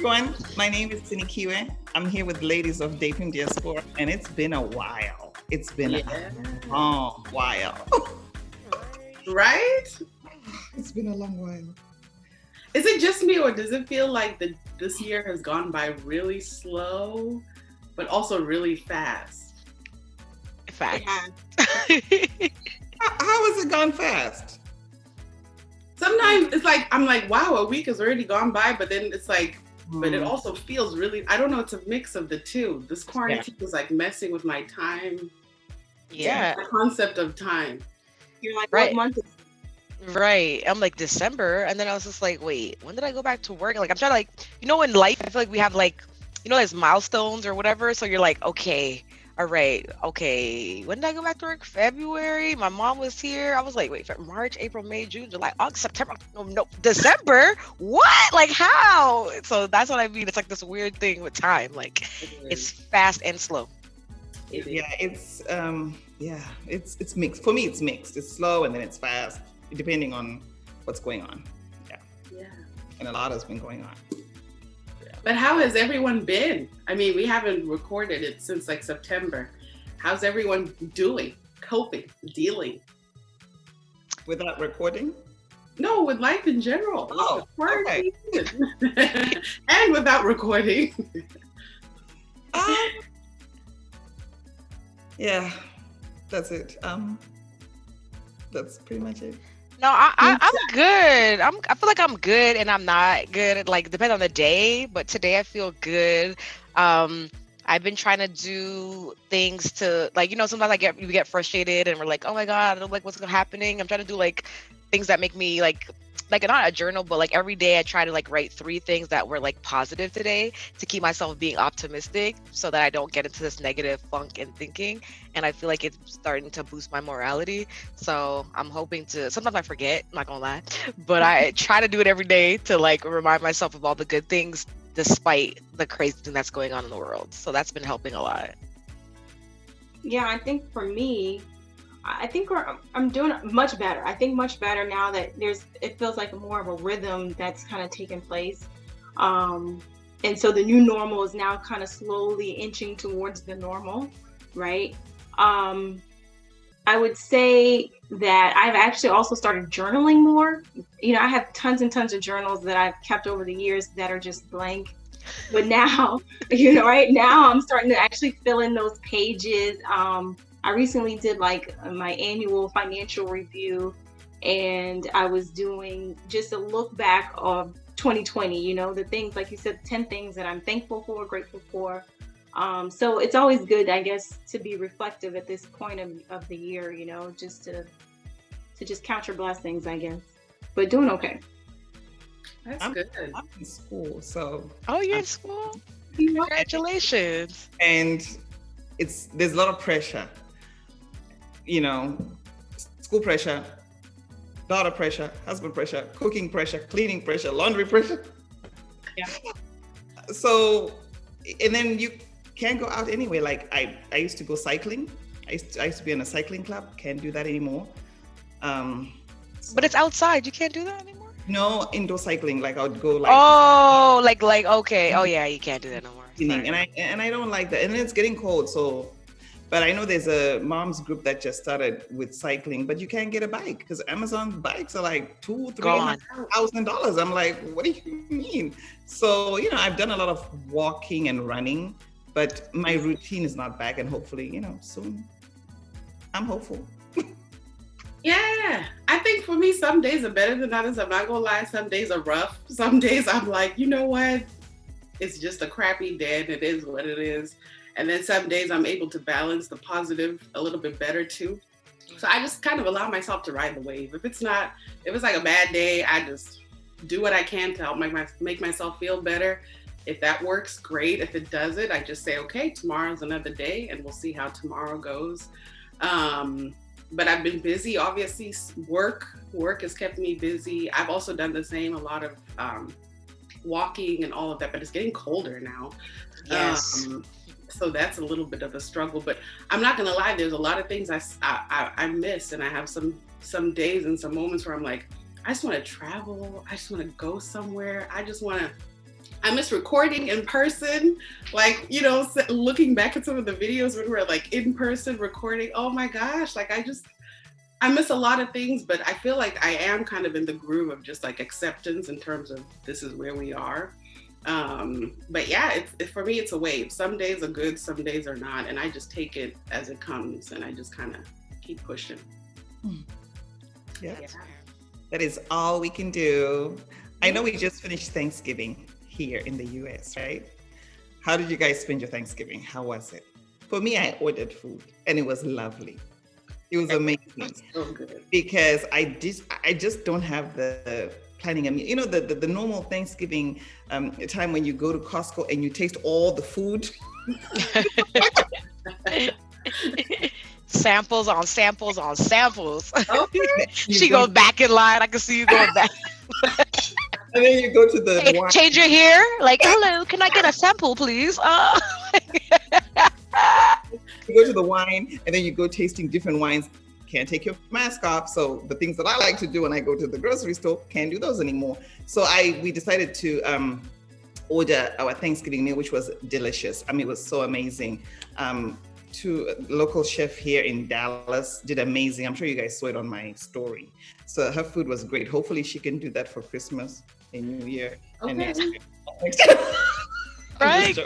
everyone. My name is Sinikiwe. I'm here with ladies of Ndeipi MuDiaspora, and it's been a while. It's been a long while. Right? It's been a long while. Is it just me, or does it feel like this year has gone by really slow, but also really fast? Facts. How has it gone fast? Sometimes it's like, I'm like, wow, a week has already gone by, but then it's like, but it also feels really, I don't know, it's a mix of the two. This quarantine is like messing with my time. Yeah. The concept of time. You're like, Right. what month is Right. I'm like December, and then I was just like, wait, when did I go back to work? Like I'm trying to in life, I feel like we have there's milestones or whatever. So you're like, okay, all right, okay. When did I go back to work? February. My mom was here. I was like, wait, March, April, May, June, July, August, September. No, December. What? Like how? So that's what I mean. It's like this weird thing with time. Like it's fast and slow. It's mixed. For me, it's mixed. It's slow and then it's fast, depending on what's going on. Yeah. And a lot has been going on. But how has everyone been? I mean, we haven't recorded it since like September. How's everyone doing, coping, dealing? Without recording? No, with life in general. Oh, okay. And without recording. Yeah, that's it. That's pretty much it. No, I'm good. I feel like I'm good and I'm not good. It depends on the day, but today I feel good. I've been trying to do things to sometimes we get frustrated and we're like, oh my God, I don't like what's happening. I'm trying to do things that make me not a journal, but every day I try to write 3 things that were positive today to keep myself being optimistic so that I don't get into this negative funk and thinking. And I feel like it's starting to boost my morality. So I'm hoping to, sometimes I forget, I'm not gonna lie, but I try to do it every day to remind myself of all the good things despite the crazy thing that's going on in the world. So that's been helping a lot. Yeah, I think for me, I'm doing much better. I think much better now that it feels like more of a rhythm that's kind of taking place. And so the new normal is now kind of slowly inching towards the normal, right? I would say that I've actually also started journaling more. I have tons and tons of journals that I've kept over the years that are just blank. But now, right now I'm starting to actually fill in those pages. I recently did my annual financial review, and I was doing just a look back of 2020, the things, like you said, 10 things that I'm thankful for, grateful for. So it's always good, I guess, to be reflective at this point of the year, just to just count your blessings, I guess, but doing okay. That's good. I'm in school, so. Oh, you're in school? Congratulations. And there's a lot of pressure. School pressure, daughter pressure, husband pressure, cooking pressure, cleaning pressure, laundry pressure. Yeah. So, and then you can't go out anyway. I used to go cycling. I used to be in a cycling club. Can't do that anymore. But it's outside. You can't do that anymore? No, indoor cycling. I would go okay. Oh yeah, you can't do that no more. And I don't like that. And then it's getting cold, so. But I know there's a mom's group that just started with cycling, but you can't get a bike because Amazon bikes are like $2,000-$3,000. I'm like, what do you mean? So, I've done a lot of walking and running, but my routine is not back, and hopefully, soon. I'm hopeful. Yeah, I think for me, some days are better than others. I'm not gonna lie, some days are rough. Some days I'm like, you know what? It's just a crappy day and it is what it is. And then some days I'm able to balance the positive a little bit better too. So I just kind of allow myself to ride the wave. If it's like a bad day, I just do what I can to help make myself feel better. If that works, great. If it doesn't, I just say, okay, tomorrow's another day and we'll see how tomorrow goes. But I've been busy, obviously. Work has kept me busy. I've also done the same, a lot of walking and all of that, but it's getting colder now. Yes. So that's a little bit of a struggle, but I'm not gonna lie, there's a lot of things I miss, and I have some days and some moments where I'm like, I just want to travel, I just want to go somewhere, I just want to I miss recording in person. Like, you know, looking back at some of the videos when we're like in person recording, oh my gosh, like I miss a lot of things, but I feel like I am kind of in the groove of just like acceptance in terms of this is where we are. But yeah, for me, it's a wave. Some days are good, some days are not. And I just take it as it comes and I just kind of keep pushing. Yeah. That is all we can do. I know we just finished Thanksgiving here in the US, right? How did you guys spend your Thanksgiving? How was it? For me, I ordered food and it was lovely. It was amazing. So good. Because I just don't have the planning. I mean, you know, the normal Thanksgiving time when you go to Costco and you taste all the food. Samples on samples on samples. Okay. She goes back in line. I can see you going back. And then you go to the Hey, change your hair. Like, hello, can I get a sample, please? You go to the wine, and then you go tasting different wines. Can't take your mask off. So the things that I like to do when I go to the grocery store, can't do those anymore. So we decided to order our Thanksgiving meal, which was delicious. I mean, it was so amazing. To local chef here in Dallas did amazing. I'm sure you guys saw it on my story. So her food was great. Hopefully she can do that for Christmas and New Year. Okay. And next year. Right?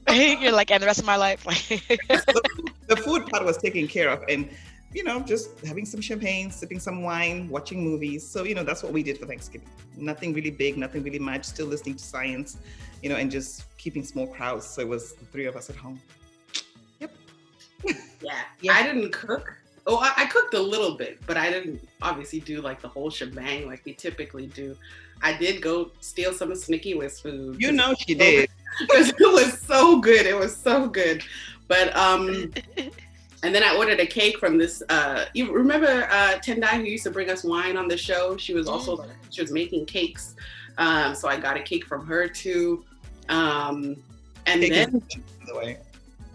You're like, and the rest of my life. The food part was taken care of, and you know, just having some champagne, sipping some wine, watching movies. So, you know, that's what we did for Thanksgiving. Nothing really big, nothing really much, still listening to science, you know, and just keeping small crowds. So it was the three of us at home. Yep. Yeah. I didn't cook. Oh, I cooked a little bit, but I didn't obviously do like the whole shebang like we typically do. I did go steal some of Snicky West food. You know she did. Because it was so good. It was so good. But and then I ordered a cake from this. You remember Tendai, who used to bring us wine on the show? She was also she was making cakes. So I got a cake from her too. And Cake then, by the way,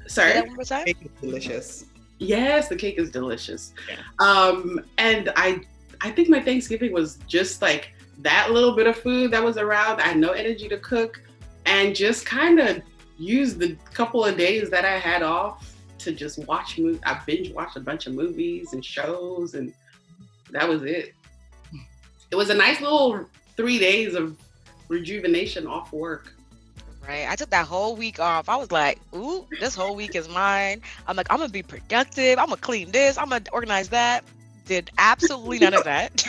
sorry, cake is delicious. Yes, the cake is delicious. Yeah. And I think my Thanksgiving was just like that little bit of food that was around. I had no energy to cook, and just kind of used the couple of days that I had off to just watch movies. I binge watched a bunch of movies and shows, and that was it. It was a nice little 3 days of rejuvenation off work. Right. I took that whole week off. I was like, ooh, this whole week is mine. I'm like, I'm going to be productive. I'm going to clean this. I'm going to organize that. Did absolutely none of that.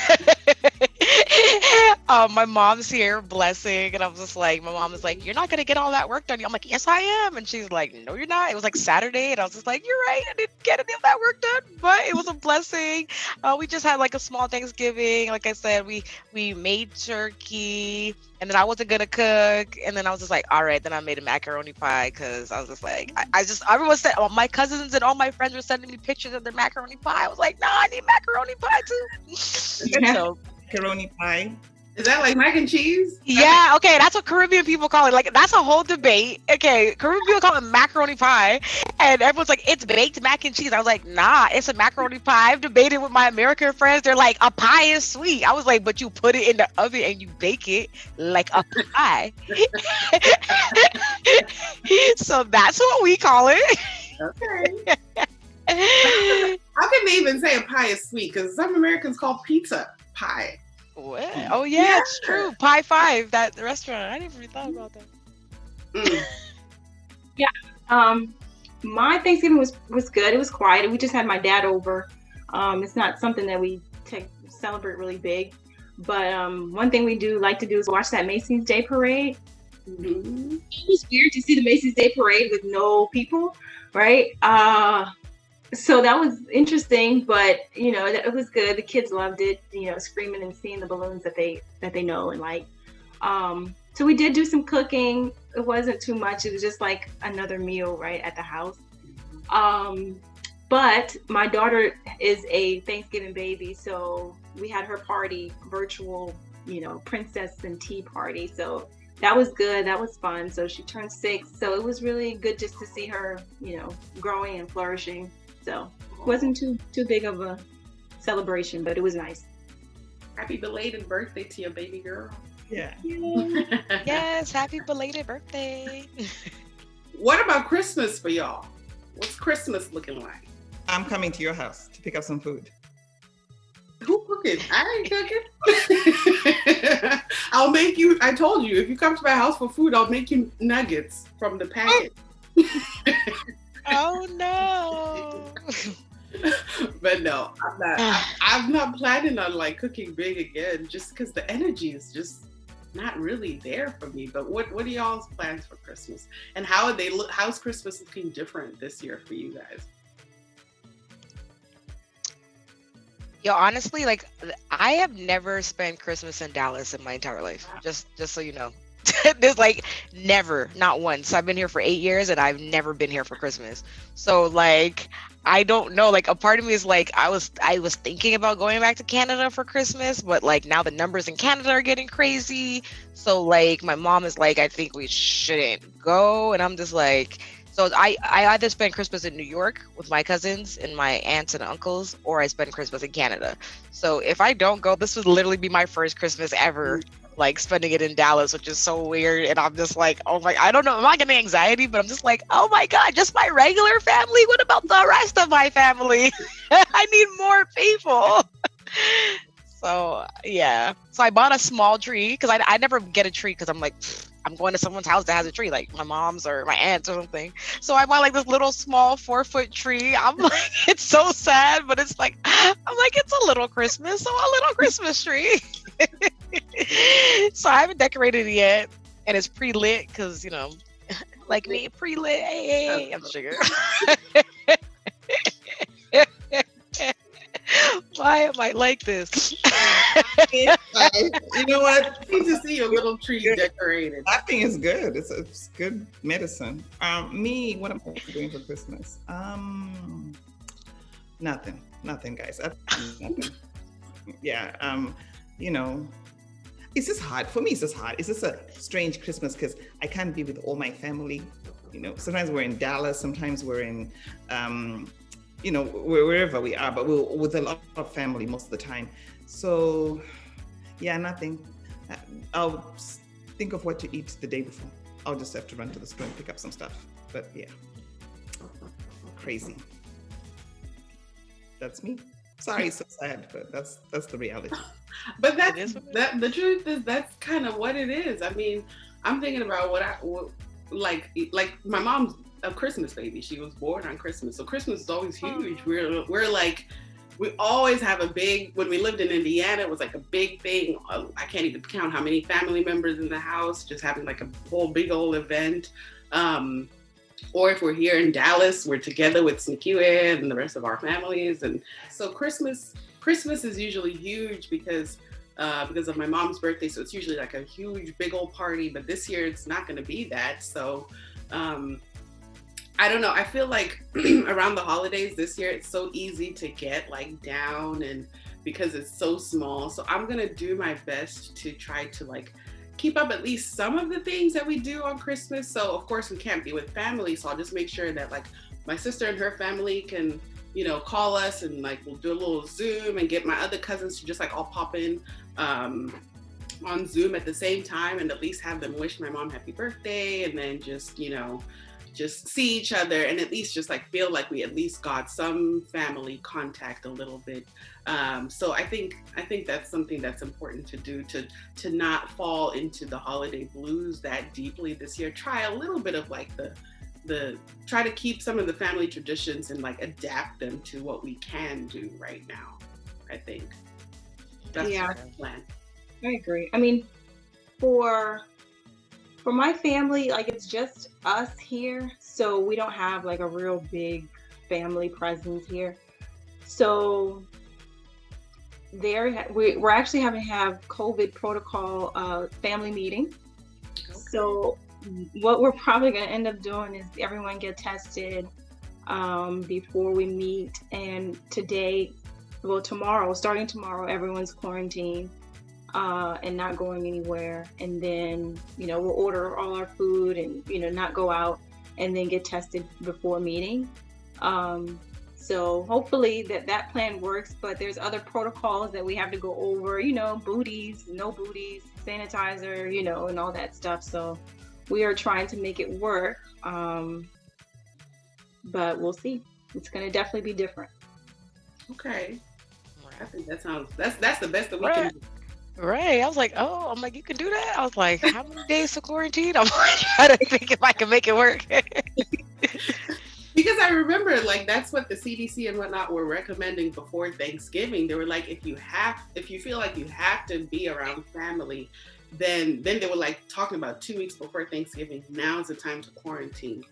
My mom's here, blessing. And I was just like, my mom was like, you're not going to get all that work done. I'm like, yes, I am. And she's like, no, you're not. It was like Saturday. And I was just like, you're right. I didn't get any of that work done, but it was a blessing. We just had like a small Thanksgiving. Like I said, we made turkey. And then I wasn't gonna cook, and then I was just like, all right. Then I made a macaroni pie because I was just like, everyone said, all my cousins and all my friends were sending me pictures of their macaroni pie. I was like, nah, I need macaroni pie too. So Macaroni pie. Is that like mac and cheese? yeah, okay, that's what Caribbean people call it. Like, that's a whole debate. Okay, Caribbean people call it macaroni pie, and everyone's like, it's baked mac and cheese. I was like, nah, it's a macaroni pie. I've debated with my American friends. They're like, a pie is sweet. I was like, but you put it in the oven and you bake it like a pie. So that's what we call it. Okay. How can they even say a pie is sweet? Because some Americans call pizza pie. What? Oh yeah, it's true. Pie 5, that restaurant. I never really thought about that. Yeah. My Thanksgiving was good. It was quiet. We just had my dad over. It's not something that we celebrate really big, but one thing we do like to do is watch that Macy's Day Parade. Mm-hmm. It was weird to see the Macy's Day Parade with no people, right? So that was interesting, but you know, it was good. The kids loved it, you know, screaming and seeing the balloons that they know and like. So we did do some cooking. It wasn't too much. It was just like another meal right at the house. But my daughter is a Thanksgiving baby, so we had her party, virtual, you know, princess and tea party. So that was good. That was fun. So she turned 6. So it was really good just to see her, you know, growing and flourishing. So it wasn't too big of a celebration, but it was nice. Happy belated birthday to your baby girl. Yeah. Yes, happy belated birthday. What about Christmas for y'all? What's Christmas looking like? I'm coming to your house to pick up some food. Who cooking? I ain't cooking. I'll make you, I told you, if you come to my house for food, I'll make you nuggets from the packet. Oh no. But no, I'm not planning on like cooking big again, just because the energy is just not really there for me. But what are y'all's plans for Christmas? And how are they look? How's Christmas looking different this year for you guys? Yo, honestly, like I have never spent Christmas in Dallas in my entire life. Just so you know. There's like never, not once. I've been here for 8 years and I've never been here for Christmas. So like I don't know. Like a part of me is like I was thinking about going back to Canada for Christmas, but like now the numbers in Canada are getting crazy. So like my mom is like, I think we shouldn't go. And I'm just like, so I either spend Christmas in New York with my cousins and my aunts and uncles, or I spend Christmas in Canada. So if I don't go, this would literally be my first Christmas ever, like spending it in Dallas, which is so weird. And I'm just like, oh my, I don't know, am I getting anxiety? But I'm just like, oh my God, just my regular family? What about the rest of my family? I need more people. So yeah, so I bought a small tree because I never get a tree because I'm like, I'm going to someone's house that has a tree, like my mom's or my aunt's or something. So I bought like this little small 4-foot tree. I'm like, it's so sad, but it's like, I'm like, it's a little Christmas, so a little Christmas tree. So I haven't decorated it yet, and it's pre-lit because, you know, like me, pre-lit. Hey, I'm sugar. Why am I like this? You know what? I need to see your little tree decorated. I think it's good. It's good medicine. Me, what am I doing for Christmas? Nothing, guys. Nothing. Yeah. You know, it's just hard for me. It's just hard. It's just a strange Christmas because I can't be with all my family. You know, sometimes we're in Dallas. Sometimes we're in. You know, wherever we are, but we're with a lot of family most of the time. So, yeah, nothing. I'll think of what to eat the day before. I'll just have to run to the store and pick up some stuff. But yeah, crazy. That's me. Sorry, so sad, but that's the reality. But the truth is that's kind of what it is. I mean, I'm thinking about what like my mom's a Christmas baby. She was born on Christmas, so Christmas is always huge. We're like, we always have a big. When we lived in Indiana, it was like a big thing. I can't even count how many family members in the house. Just having like a whole big old event. Or if we're here in Dallas, we're together with Zimbabwean and the rest of our families. And so Christmas is usually huge because of my mom's birthday. So it's usually like a huge, big old party. But this year it's not going to be that. So. I don't know. I feel like around the holidays this year, it's so easy to get like down and because it's so small. So I'm going to do my best to try to like keep up at least some of the things that we do on Christmas. So of course we can't be with family. So I'll just make sure that like my sister and her family can, you know, call us and like we'll do a little Zoom and get my other cousins to just like all pop in on Zoom at the same time and at least have them wish my mom happy birthday and then just, you know, just see each other and at least just like feel like we at least got some family contact a little bit. So I think that's something that's important to do to not fall into the holiday blues that deeply this year. Try a little bit of like the try to keep some of the family traditions and like adapt them to what we can do right now. I think that's the plan. I agree. I mean, for my family, like it's just us here, so we don't have like a real big family presence here. So we're actually having to have COVID protocol family meeting. Okay. So what we're probably going to end up doing is everyone get tested before we meet. And starting tomorrow, everyone's quarantined. And not going anywhere, and then we'll order all our food and not go out, and then get tested before meeting. So hopefully that plan works, but there's other protocols that we have to go over, booties, no booties, sanitizer, and all that stuff. So we are trying to make it work. But we'll see. It's going to definitely be different. Okay. I think that's the best that we can do. Right. I was like, I'm like, you can do that? I was like, how many days to quarantine? I'm like, trying to think if I can make it work. Because I remember, like, that's what the CDC and whatnot were recommending before Thanksgiving. They were like, if you feel like you have to be around family, then they were like talking about 2 weeks before Thanksgiving. Now's the time to quarantine.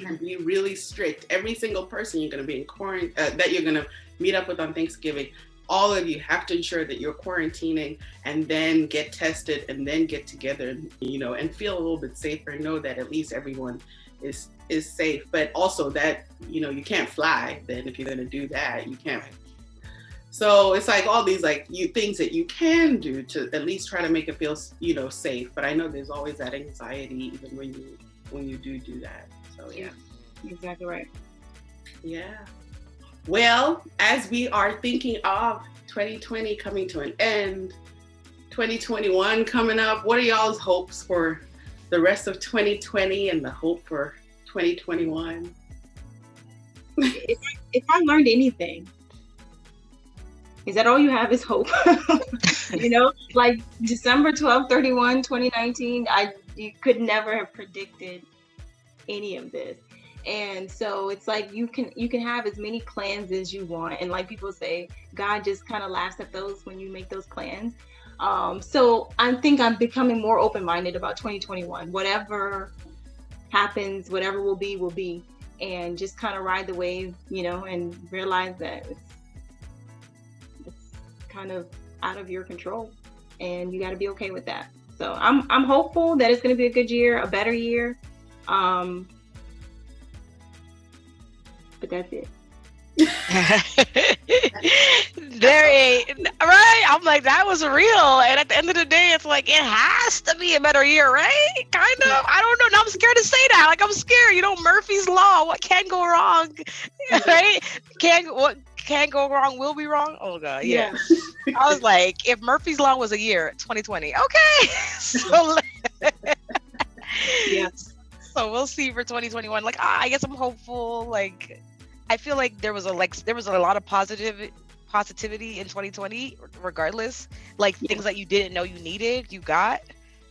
And be really strict. Every single person you're going to be in quarantine, that you're going to meet up with on Thanksgiving, all of you have to ensure that you're quarantining and then get tested and then get together, and feel a little bit safer and know that at least everyone is safe. But also that, you can't fly then if you're going to do that. You can't. So it's like all these things that you can do to at least try to make it feel, safe. But I know there's always that anxiety even when you do that. So yeah. Exactly right. Yeah. Well, as we are thinking of 2020 coming to an end, 2021 coming up, what are y'all's hopes for the rest of 2020 and the hope for 2021? If I learned anything, is that all you have is hope? Like December 12, 31, 2019, you could never have predicted any of this. And so it's like you can have as many plans as you want, and like people say, God just kind of laughs at those when you make those plans. So I think I'm becoming more open-minded about 2021. Whatever happens, whatever will be, and just kind of ride the wave, and realize that it's kind of out of your control, and you got to be okay with that. So I'm hopeful that it's going to be a good year, a better year. But that's it. Right? I'm like, that was real. And at the end of the day, it's like, it has to be a better year, right? Kind of. I don't know. Now I'm scared to say that. Like, I'm scared. Murphy's Law. What can go wrong? Right? What can go wrong will be wrong. Oh, God. Yeah. I was like, if Murphy's Law was a year, 2020. Okay. So, yes. So we'll see for 2021. Like, I guess I'm hopeful. Like, I feel like there was a lot of positivity in 2020, regardless. Like, things that you didn't know you needed, you got.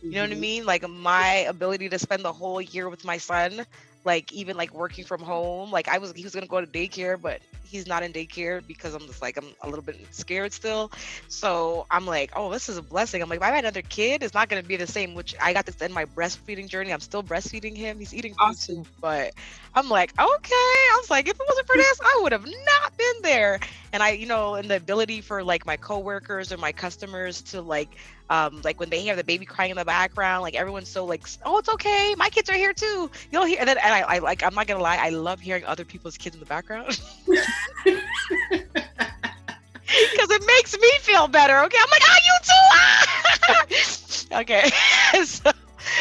You know what I mean? Like, my ability to spend the whole year with my son, like, even like working from home. Like, he was gonna go to daycare, but he's not in daycare because I'm just like, I'm a little bit scared still. So I'm like, oh, this is a blessing. I'm like, if I had another kid, it's not gonna be the same, which I got to end my breastfeeding journey. I'm still breastfeeding him. He's eating food too, but I'm like, okay. I was like, if it wasn't for this, I would have not been there. And and the ability for like my coworkers or my customers to like when they hear the baby crying in the background, like everyone's so like, oh, it's okay, my kids are here too. You'll hear, and I like, I'm not gonna lie, I love hearing other people's kids in the background. Because it makes me feel better. Okay, I'm like, you too. Okay.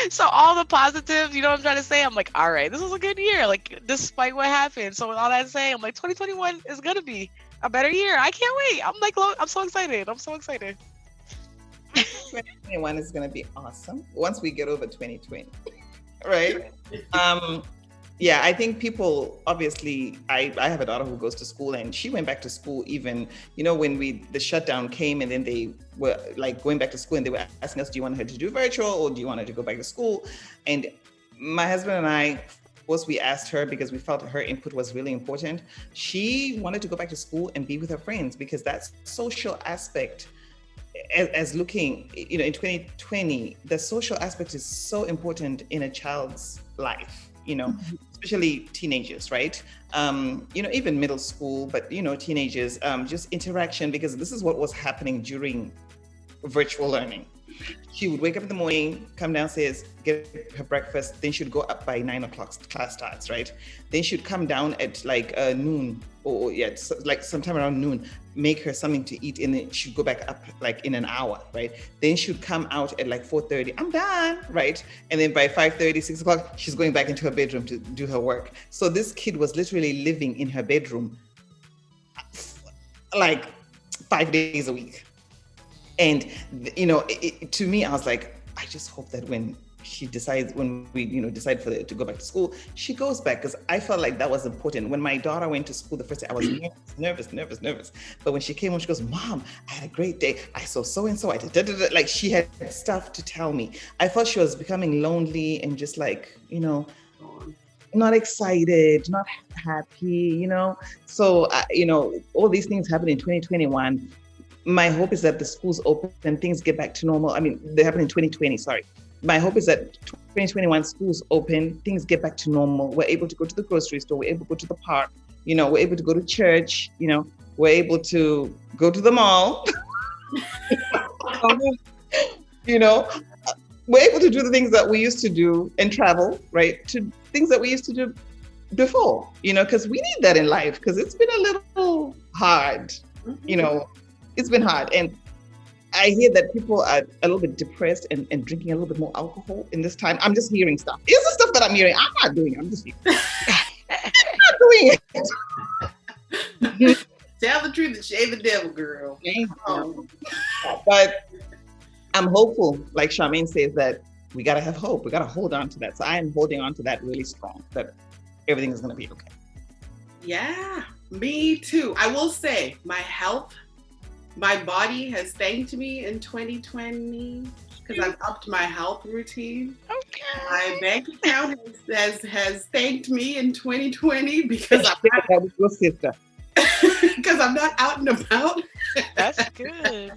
So all the positives, you know what I'm trying to say? I'm like, all right, this was a good year, like, despite what happened. So with all that saying, I'm like, 2021 is gonna be a better year. I can't wait. I'm like, I'm so excited. 2021 is going to be awesome once we get over 2020, right? Yeah, I think people, obviously, I have a daughter who goes to school, and she went back to school even, when the shutdown came, and then they were like going back to school, and they were asking us, do you want her to do virtual or do you want her to go back to school? And my husband and I, of course, we asked her because we felt her input was really important. She wanted to go back to school and be with her friends, because that social aspect, as looking, in 2020, the social aspect is so important in a child's life, especially teenagers, right? Even middle school, but, teenagers, just interaction, because this is what was happening during virtual learning. She would wake up in the morning, come downstairs, get her breakfast, then she'd go up by 9 o'clock, class starts, right? Then she'd come down at like noon, like sometime around noon, make her something to eat, and then she'd go back up like in an hour, right? Then she'd come out at like 4:30, I'm done, right? And then by 5:30, 6 o'clock, she's going back into her bedroom to do her work. So this kid was literally living in her bedroom like 5 days a week. And, you know, to me, I was like, I just hope that when she decides, when we, you know, decide to go back to school, she goes back, because I felt like that was important. When my daughter went to school the first day, I was nervous. But when she came home, she goes, Mom, I had a great day. I saw so-and-so. I did, like, she had stuff to tell me. I thought she was becoming lonely and just like, you know, not excited, not happy, you know? So, you know, all these things happened in 2021. My hope is that the schools open and things get back to normal. I mean, they happened in 2020, sorry. My hope is that 2021 schools open, things get back to normal. We're able to go to the grocery store, we're able to go to the park, you know, we're able to go to church, you know, we're able to go to the mall. You know, we're able to do the things that we used to do and travel, right? To things that we used to do before, you know, because we need that in life, because it's been a little hard, you know, it's been hard. And I hear that people are a little bit depressed and drinking a little bit more alcohol in this time. I'm just hearing stuff. It's the stuff that I'm hearing. I'm not doing it. I'm just hearing. I'm not doing it. Tell the truth and shame the devil, girl. But I'm hopeful, like Charmaine says, that we got to have hope. We got to hold on to that. So I am holding on to that really strong, that everything is going to be okay. Yeah, me too. I will say my health, my body has thanked me in 2020 because I've upped my health routine. Okay. My bank account has thanked me in 2020 because I'm not out and about. That's good.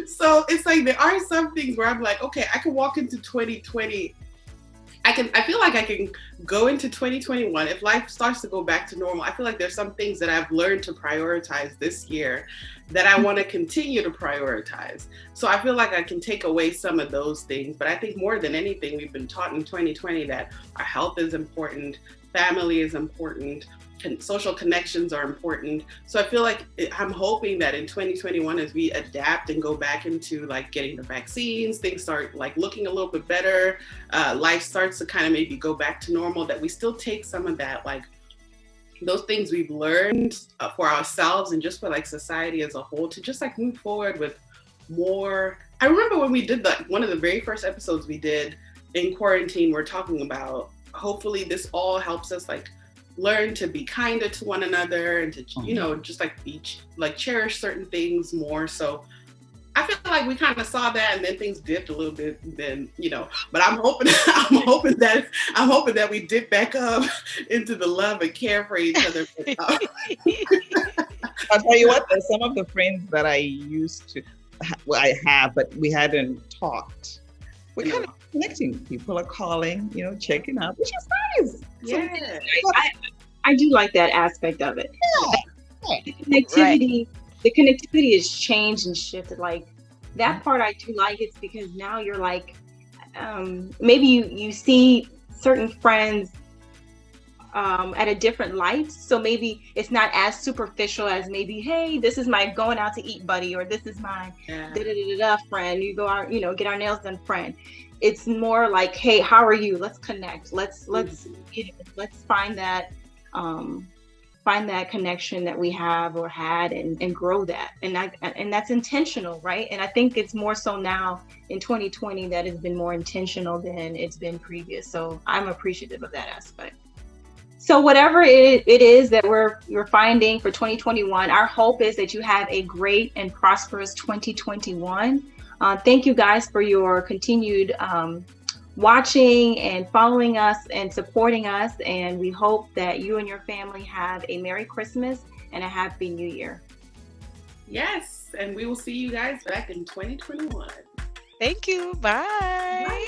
So it's like there are some things where I'm like, okay, I can walk into 2020. I feel like I can go into 2021 if life starts to go back to normal. I feel like there's some things that I've learned to prioritize this year that I want to continue to prioritize. So I feel like I can take away some of those things. But I think more than anything, we've been taught in 2020 that our health is important, family is important, social connections are important. So I feel like I'm hoping that in 2021, as we adapt and go back into like getting the vaccines, things start like looking a little bit better, life starts to kind of maybe go back to normal, that we still take some of that, like those things we've learned for ourselves and just for like society as a whole, to just like move forward with more. I remember when we did one of the very first episodes we did in quarantine, we're talking about hopefully this all helps us like learn to be kinder to one another and to, you know, just like cherish certain things more. So I feel like we kind of saw that, and then things dipped a little bit. Then, you know, but I'm hoping that we dip back up into the love and care for each other. I'll tell you what, there's some of the friends that I used to, I have, but we hadn't talked. We're kind of connecting. People are calling, you know, checking up, which is nice. Yeah. So, I do like that aspect of it. Yeah. The connectivity has changed and shifted. Like that part I do like. It's because now you're like, maybe you see certain friends at a different light. So maybe it's not as superficial as maybe, hey, this is my going out to eat buddy, or this is my friend. You go out, you know, get our nails done friend. It's more like, hey, how are you? Let's connect. Let's find that connection that we have or had and grow that. And that's intentional, right? And I think it's more so now in 2020 that it's been more intentional than it's been previous. So I'm appreciative of that aspect. So whatever it is that we're finding for 2021, our hope is that you have a great and prosperous 2021. Thank you guys for your continued watching and following us and supporting us. And we hope that you and your family have a Merry Christmas and a Happy New Year. Yes, and we will see you guys back in 2021. Thank you. Bye. Bye.